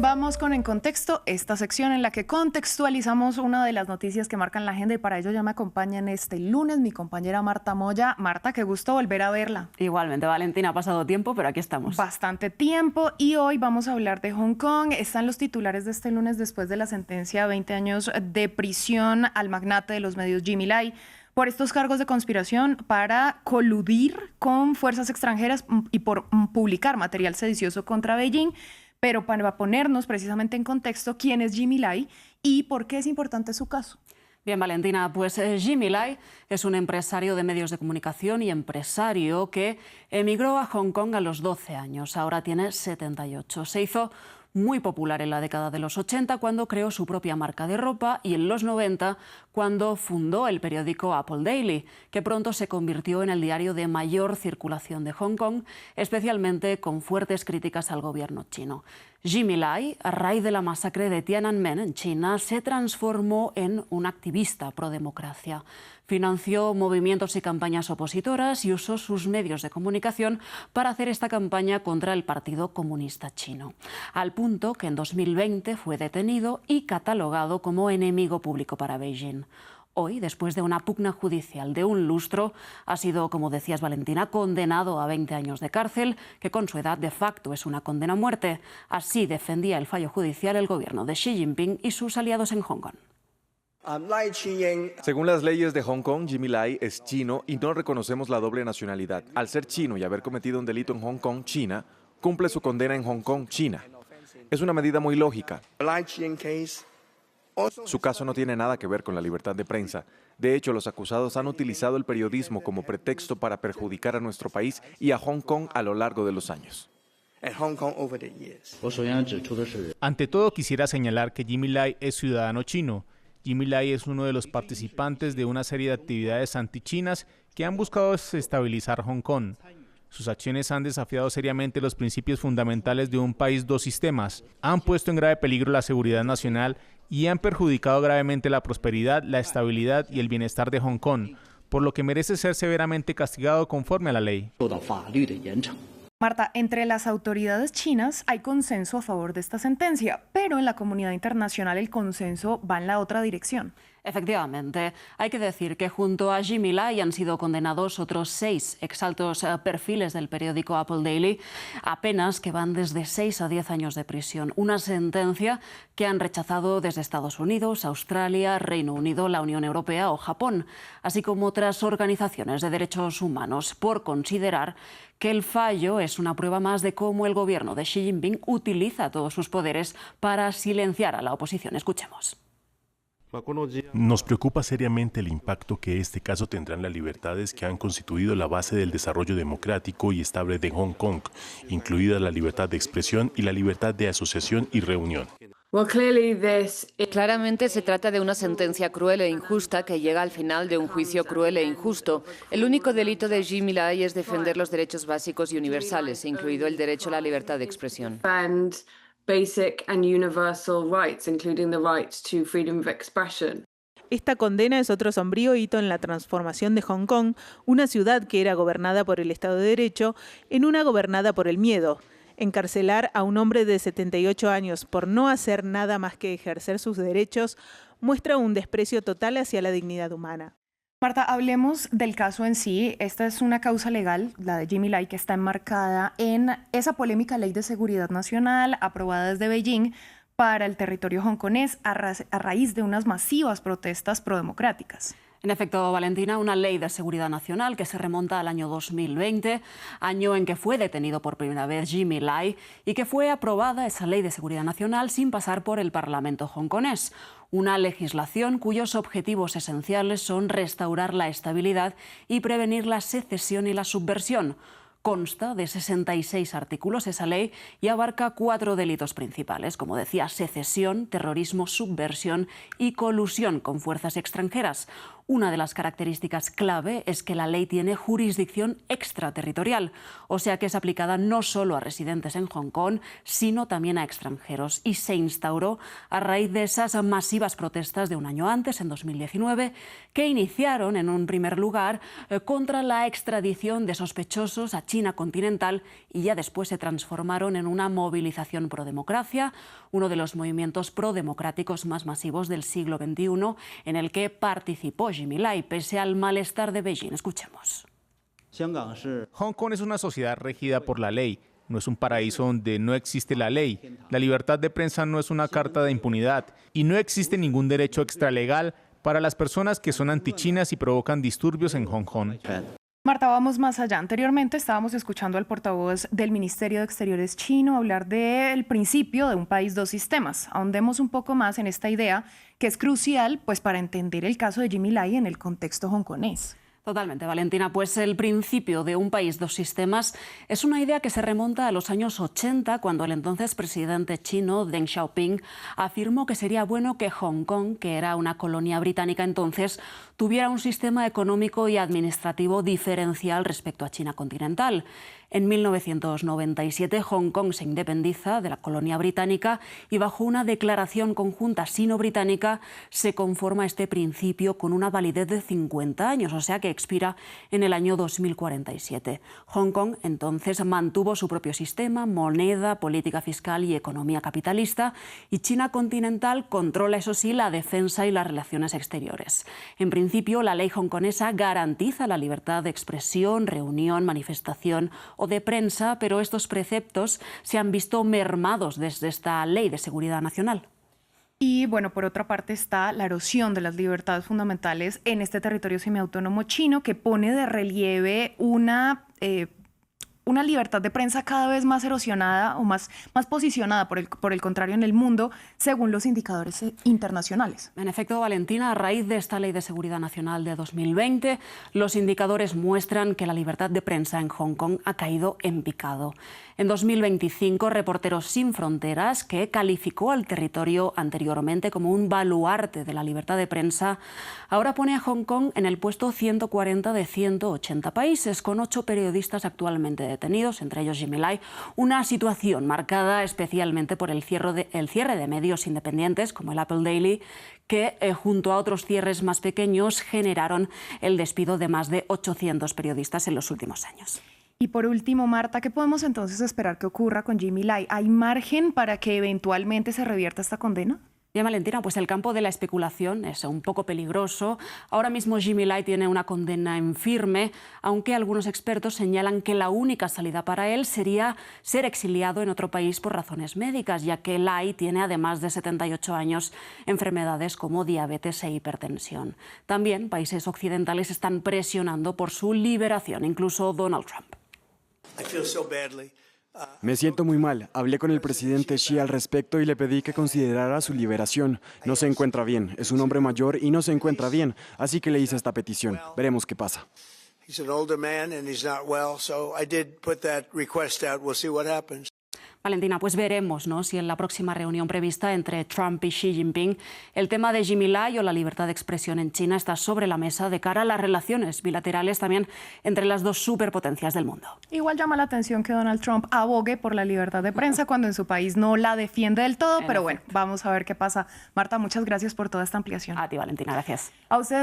Vamos con En Contexto, esta sección en la que contextualizamos una de las noticias que marcan la agenda, y para ello ya me acompaña en este lunes mi compañera Marta Moya. Marta, qué gusto volver a verla. Igualmente, Valentina, ha pasado tiempo, pero aquí estamos. Bastante tiempo, y hoy vamos a hablar de Hong Kong. Están los titulares de este lunes después de la sentencia de 20 años de prisión al magnate de los medios Jimmy Lai por estos cargos de conspiración para coludir con fuerzas extranjeras y por publicar material sedicioso contra Beijing. Pero para ponernos precisamente en contexto, ¿quién es Jimmy Lai y por qué es importante su caso? Bien, Valentina, pues Jimmy Lai es un empresario de medios de comunicación y empresario que emigró a Hong Kong a los 12 años. Ahora tiene 78. Se hizo muy popular en la década de los 80 cuando creó su propia marca de ropa y en los 90 cuando fundó el periódico Apple Daily, que pronto se convirtió en el diario de mayor circulación de Hong Kong, especialmente con fuertes críticas al gobierno chino. Jimmy Lai, a raíz de la masacre de Tiananmen en China, se transformó en un activista pro-democracia. Financió movimientos y campañas opositoras y usó sus medios de comunicación para hacer esta campaña contra el Partido Comunista Chino, al punto que en 2020 fue detenido y catalogado como enemigo público para Beijing. Hoy, después de una pugna judicial de un lustro, ha sido, como decías, Valentina, condenado a 20 años de cárcel, que con su edad de facto es una condena a muerte. Así defendía el fallo judicial el gobierno de Xi Jinping y sus aliados en Hong Kong. Según las leyes de Hong Kong, Jimmy Lai es chino y no reconocemos la doble nacionalidad. Al ser chino y haber cometido un delito en Hong Kong, China, cumple su condena en Hong Kong, China. Es una medida muy lógica. Su caso no tiene nada que ver con la libertad de prensa. De hecho, los acusados han utilizado el periodismo como pretexto para perjudicar a nuestro país y a Hong Kong a lo largo de los años. Ante todo, quisiera señalar que Jimmy Lai es ciudadano chino. Jimmy Lai es uno de los participantes de una serie de actividades antichinas que han buscado desestabilizar Hong Kong. Sus acciones han desafiado seriamente los principios fundamentales de un país, dos sistemas, han puesto en grave peligro la seguridad nacional y han perjudicado gravemente la prosperidad, la estabilidad y el bienestar de Hong Kong, por lo que merece ser severamente castigado conforme a la ley. Marta, entre las autoridades chinas hay consenso a favor de esta sentencia, pero en la comunidad internacional el consenso va en la otra dirección. Efectivamente, hay que decir que junto a Jimmy Lai han sido condenados otros 6 exaltos perfiles del periódico Apple Daily, apenas que van desde 6 a 10 años de prisión. Una sentencia que han rechazado desde Estados Unidos, Australia, Reino Unido, la Unión Europea o Japón, así como otras organizaciones de derechos humanos, por considerar que el fallo es una prueba más de cómo el gobierno de Xi Jinping utiliza todos sus poderes para silenciar a la oposición. Escuchemos. Nos preocupa seriamente el impacto que este caso tendrá en las libertades que han constituido la base del desarrollo democrático y estable de Hong Kong, incluida la libertad de expresión y la libertad de asociación y reunión. Claramente se trata de una sentencia cruel e injusta que llega al final de un juicio cruel e injusto. El único delito de Jimmy Lai es defender los derechos básicos y universales, incluido el derecho a la libertad de expresión. Basic and universal rights, including the right to freedom of expression. Esta condena es otro sombrío hito en la transformación de Hong Kong, una ciudad que era gobernada por el Estado de Derecho, en una gobernada por el miedo. Encarcelar a un hombre de 78 años por no hacer nada más que ejercer sus derechos muestra un desprecio total hacia la dignidad humana. Marta, hablemos del caso en sí. Esta es una causa legal, la de Jimmy Lai, que está enmarcada en esa polémica ley de seguridad nacional aprobada desde Beijing para el territorio hongkonés a raíz de unas masivas protestas prodemocráticas. En efecto, Valentina, una ley de seguridad nacional que se remonta al año 2020, año en que fue detenido por primera vez Jimmy Lai y que fue aprobada esa ley de seguridad nacional sin pasar por el Parlamento hongkonés. Una legislación cuyos objetivos esenciales son restaurar la estabilidad y prevenir la secesión y la subversión. Consta de 66 artículos esa ley y abarca 4 delitos principales, como decía, secesión, terrorismo, subversión y colusión con fuerzas extranjeras. Una de las características clave es que la ley tiene jurisdicción extraterritorial, o sea que es aplicada no solo a residentes en Hong Kong, sino también a extranjeros. Y se instauró a raíz de esas masivas protestas de un año antes, en 2019, que iniciaron en un primer lugar contra la extradición de sospechosos a China continental y ya después se transformaron en una movilización pro democracia, uno de los movimientos prodemocráticos más masivos del siglo XXI, en el que participó Jimmy Lai, pese al malestar de Beijing. Escuchemos. Hong Kong es una sociedad regida por la ley. No es un paraíso donde no existe la ley. La libertad de prensa no es una carta de impunidad y no existe ningún derecho extralegal para las personas que son antichinas y provocan disturbios en Hong Kong. Marta, vamos más allá. Anteriormente estábamos escuchando al portavoz del Ministerio de Exteriores chino hablar del principio de un país, dos sistemas. Ahondemos un poco más en esta idea que es crucial pues, para entender el caso de Jimmy Lai en el contexto hongkonés. Totalmente, Valentina. Pues el principio de un país, dos sistemas es una idea que se remonta a los años 80, cuando el entonces presidente chino, Deng Xiaoping, afirmó que sería bueno que Hong Kong, que era una colonia británica entonces, tuviera un sistema económico y administrativo diferencial respecto a China continental. En 1997, Hong Kong se independiza de la colonia británica y bajo una declaración conjunta sino-británica se conforma este principio con una validez de 50 años, o sea que expira en el año 2047. Hong Kong entonces mantuvo su propio sistema, moneda, política fiscal y economía capitalista, y China continental controla, eso sí, la defensa y las relaciones exteriores. En principio, la ley hongkonesa garantiza la libertad de expresión, reunión, manifestación o de prensa, pero estos preceptos se han visto mermados desde esta ley de seguridad nacional. Y bueno, por otra parte está la erosión de las libertades fundamentales en este territorio semiautónomo chino, que pone de relieve una libertad de prensa cada vez más erosionada o más posicionada, por el contrario, en el mundo, según los indicadores internacionales. En efecto, Valentina, a raíz de esta Ley de Seguridad Nacional de 2020, los indicadores muestran que la libertad de prensa en Hong Kong ha caído en picado. En 2025, Reporteros Sin Fronteras, que calificó al territorio anteriormente como un baluarte de la libertad de prensa, ahora pone a Hong Kong en el puesto 140 de 180 países, con 8 periodistas actualmente detenidos, entre ellos Jimmy Lai, una situación marcada especialmente por el cierre de medios independientes como el Apple Daily, que junto a otros cierres más pequeños generaron el despido de más de 800 periodistas en los últimos años. Y por último, Marta, ¿qué podemos entonces esperar que ocurra con Jimmy Lai? ¿Hay margen para que eventualmente se revierta esta condena? Bien, Valentina, pues el campo de la especulación es un poco peligroso. Ahora mismo Jimmy Lai tiene una condena en firme, aunque algunos expertos señalan que la única salida para él sería ser exiliado en otro país por razones médicas, ya que Lai tiene, además de 78 años, enfermedades como diabetes e hipertensión. También países occidentales están presionando por su liberación, incluso Donald Trump. Me siento muy mal. Hablé con el presidente Xi al respecto y le pedí que considerara su liberación. No se encuentra bien. Es un hombre mayor y no se encuentra bien. Así que le hice esta petición. Veremos qué pasa. Valentina, pues veremos, ¿no?, si en la próxima reunión prevista entre Trump y Xi Jinping el tema de Jimmy Lai o la libertad de expresión en China está sobre la mesa de cara a las relaciones bilaterales también entre las dos superpotencias del mundo. Igual llama la atención que Donald Trump abogue por la libertad de prensa cuando en su país no la defiende del todo, pero bueno, vamos a ver qué pasa. Marta, muchas gracias por toda esta ampliación. A ti, Valentina, gracias. A ustedes.